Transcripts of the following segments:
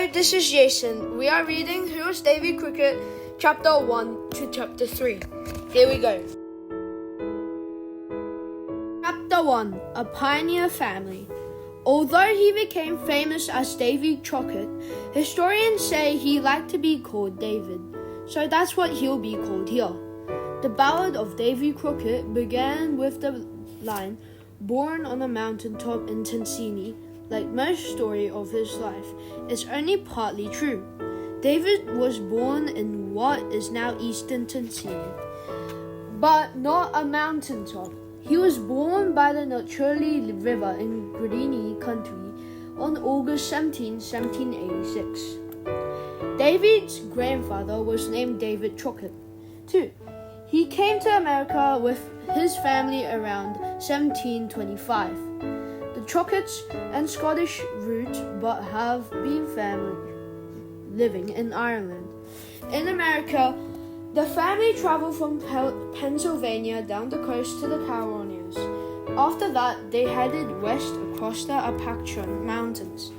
Hi, this is Jason. We are reading Who's Davy Crockett, Chapter 1 to Chapter 3. Here we go. Chapter 1, A Pioneer Family. Although he became famous as Davy Crockett, historians say he liked to be called David, so that's what he'll be called here. The Ballad of Davy Crockett began with the line, born on a mountaintop in Tennessee. Like most story of his life, is only partly true. David was born in what is now eastern Tennessee, but not a mountaintop. He was born by the Naturally River in Greene County on August 17, 1786. David's grandfather was named David Crockett, too. He came to America with his family around 1725. The Crockett's and Scottish roots but have been family living in Ireland. In America, the family traveled from Pennsylvania down the coast to the Carolinas. After that, they headed west across the Appalachian Mountains.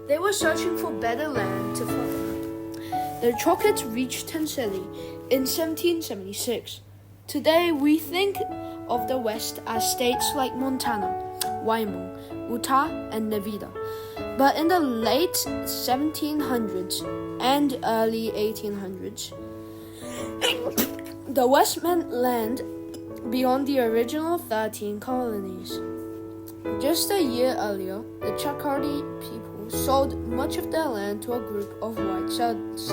They were searching for better land to farm. The Crocketts reached Tennessee in 1776. Today, we think of the West as states like Montana, Wyoming, Utah, and Nevada. But in the late 1700s and early 1800s, the West meant land beyond the original 13 colonies. Just a year earlier, the Chakotay people sold much of their land to a group of white settlers.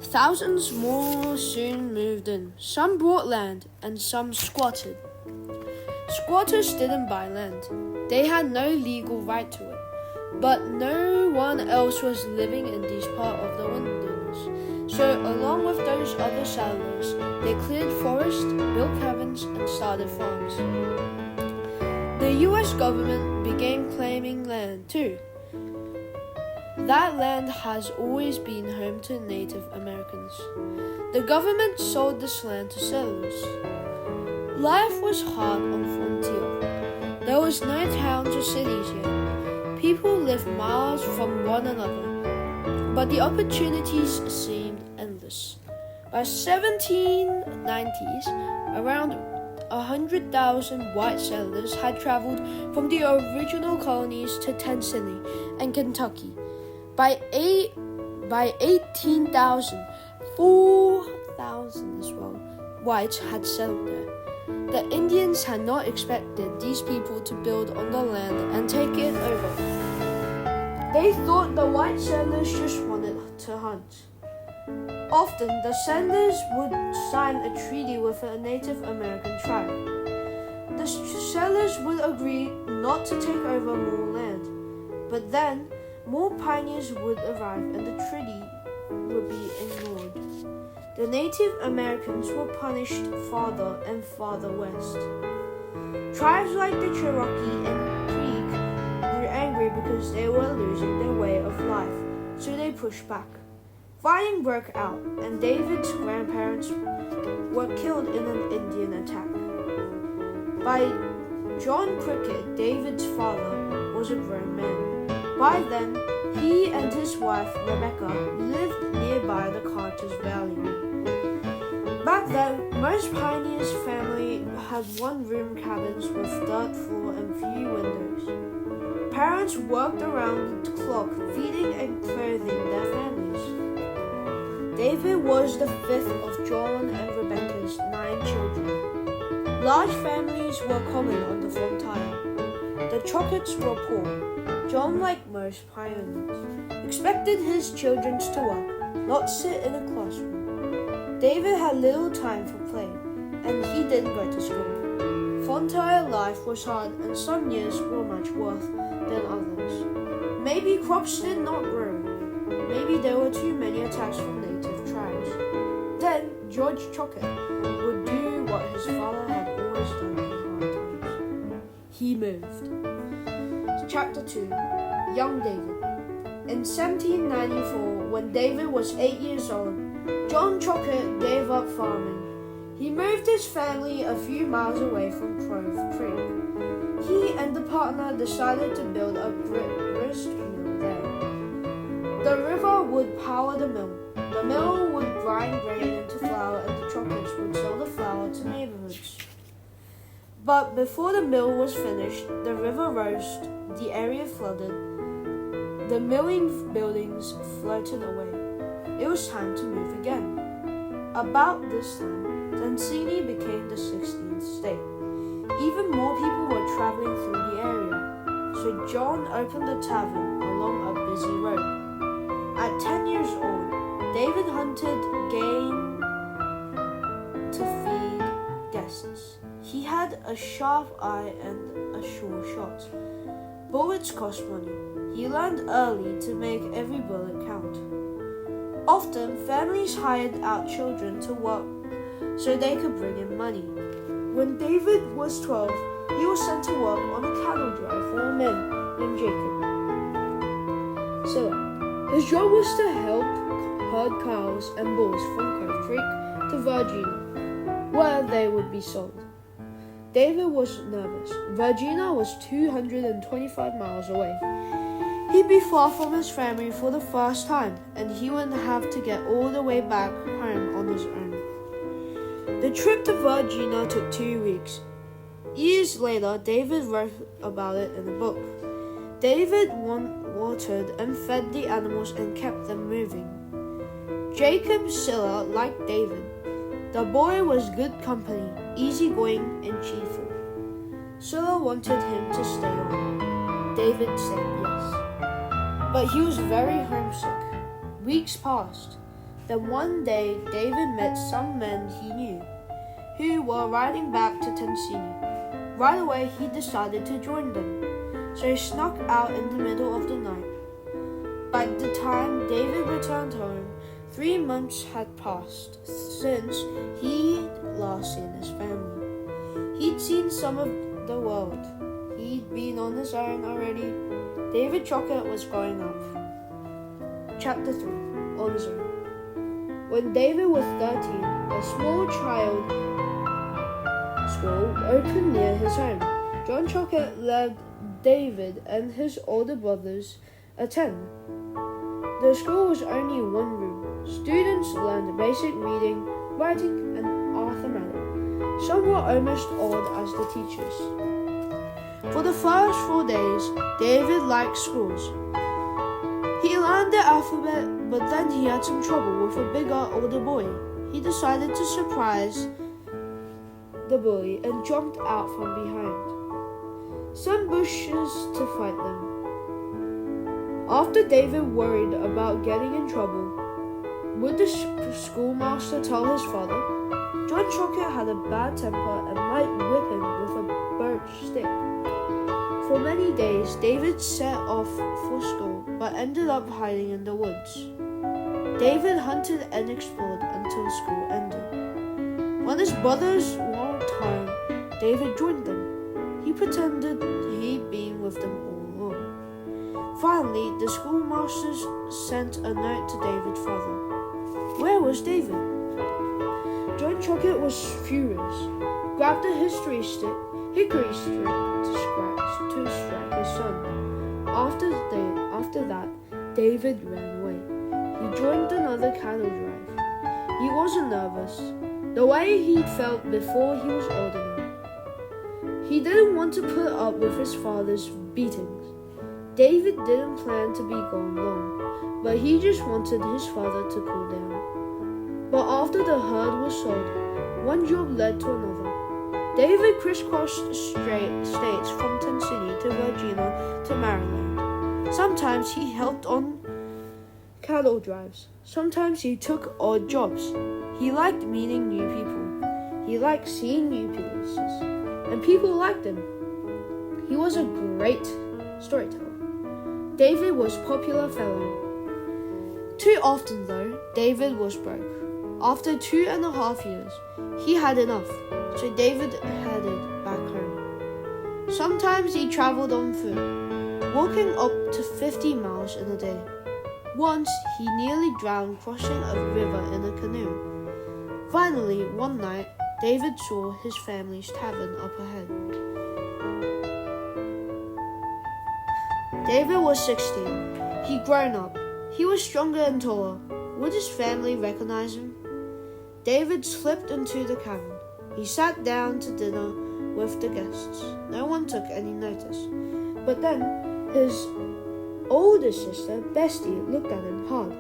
Thousands more soon moved in. Some bought land and some squatted. Squatters didn't buy land. They had no legal right to it. But no one else was living in this part of the wilderness. So along with those other settlers, they cleared forests, built cabins, and started farms. The US government began claiming land too. That land has always been home to Native Americans. The government sold this land to settlers. Life was hard on frontier. There was no towns or cities yet. People lived miles from one another, but the opportunities seemed endless. By 1790s, around 100,000 white settlers had traveled from the original colonies to Tennessee and Kentucky. By 18,000, 4,000 as well, whites had settled there. The Indians had not expected these people to build on the land and take it over. They thought the white settlers just wanted to hunt. Often, the settlers would sign a treaty with a Native American tribe. The settlers would agree not to take over more land, but then more pioneers would arrive and the treaty would be ignored. The Native Americans were punished farther and farther west. Tribes like the Cherokee and Creek grew angry because they were losing their way of life, so they pushed back. Fighting broke out, and David's grandparents were killed in an Indian attack. By John Crockett, David's father was a grown man. By then, he and his wife, Rebecca, lived nearby the Carter's Valley. Back then, most pioneers' families had one-room cabins with dirt floor and few windows. Parents worked around the clock, feeding and clothing their families. David was the fifth of John and Rebecca's 9 children. Large families were common on the frontier. The Crocketts were poor. John, like most pioneers, expected his children to work, not sit in a classroom. David had little time for play, and he didn't go to school. Frontier life was hard, and some years were much worse than others. Maybe crops did not grow. Maybe there were too many attacks from native tribes. Then George Crockett would do what his father had always done in hard times. He moved. Chapter 2, Young David. In 1794, when David was 8 years old, John Crockett gave up farming. He moved his family a few miles away from Grove Creek. He and the partner decided to build a grist power the mill. The mill would grind grain into flour and the truckers would sell the flour to neighborhoods. But before the mill was finished, the river rose, the area flooded, the milling buildings floated away. It was time to move again. About this time, Tennessee became the 16th state. Even more people were traveling through the area, so John opened a tavern along a busy road. At 10 years old, David hunted game to feed guests. He had a sharp eye and a sure shot. Bullets cost money. He learned early to make every bullet count. Often, families hired out children to work so they could bring in money. When David was 12, he was sent to work on a cattle drive for a man named Jacob. So, his job was to help herd cows and bulls from Cove Creek to Virginia, where they would be sold. David was nervous. Virginia was 225 miles away. He'd be far from his family for the first time, and he would have to get all the way back home on his own. The trip to Virginia took 2 weeks. Years later, David wrote about it in a book. David watered and fed the animals and kept them moving. Jacob Silla liked David. The boy was good company, easygoing and cheerful. Silla wanted him to stay on. David said yes. But he was very homesick. Weeks passed. Then one day, David met some men he knew who were riding back to Tennessee. Right away, he decided to join them. So he snuck out in the middle of the night. By the time David returned home, 3 months had passed since he'd last seen his family. He'd seen some of the world. He'd been on his own already. Davy Crockett was growing up. Chapter 3. On his own. When David was 13, a small child school opened near his home. John Crockett let David and his older brothers attend. The school was only one room. Students learned basic reading, writing, and arithmetic. Some were almost awed as the teachers. For the first 4 days, David liked schools. He learned the alphabet, but then he had some trouble with a bigger, older boy. He decided to surprise the bully and jumped out from behind some bushes to fight them. After David worried about getting in trouble, would the schoolmaster tell his father? John Crockett had a bad temper and might whip him with a birch stick. For many days, David set off for school, but ended up hiding in the woods. David hunted and explored until school ended. When his brothers walked home, David joined them. He pretended he'd been with them all along. Finally, the schoolmaster sent a note to David's father. Where was David? John Crockett was furious, grabbed a hickory stick to strike his son. After that, David ran away. He joined another cattle drive. He wasn't nervous, the way he'd felt before he was old enough. He didn't want to put up with his father's beatings. David didn't plan to be gone long, but he just wanted his father to cool down. But after the herd was sold, one job led to another. David crisscrossed states from Tennessee to Virginia to Maryland. Sometimes he helped on cattle drives. Sometimes he took odd jobs. He liked meeting new people. He liked seeing new places. And people liked him. He was a great storyteller. David was a popular fellow. Too often, though, David was broke. After 2.5 years, he had enough, so David headed back home. Sometimes he traveled on foot, walking up to 50 miles in a day. Once, he nearly drowned crossing a river in a canoe. Finally, one night, David saw his family's tavern up ahead. David was 16. He'd grown up. He was stronger and taller. Would his family recognize him? David slipped into the cabin. He sat down to dinner with the guests. No one took any notice. But then his older sister, Bestie, looked at him hard.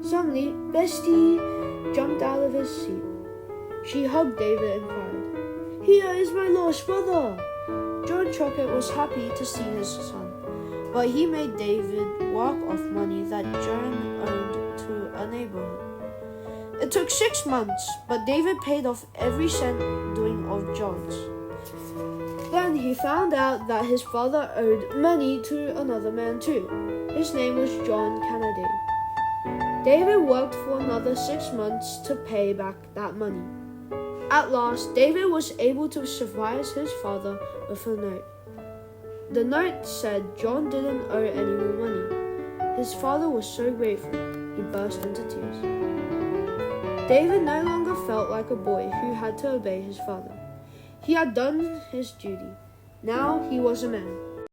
Suddenly, Bestie jumped out of his seat. She hugged David and cried, "Here is my lost brother!" John Crockett was happy to see his son, but he made David work off money that John owed to a neighborhood. It took 6 months, but David paid off every cent doing of John's. Then he found out that his father owed money to another man too. His name was John Kennedy. David worked for another 6 months to pay back that money. At last, David was able to surprise his father with a note. The note said John didn't owe any more money. His father was so grateful, he burst into tears. David no longer felt like a boy who had to obey his father. He had done his duty. Now he was a man.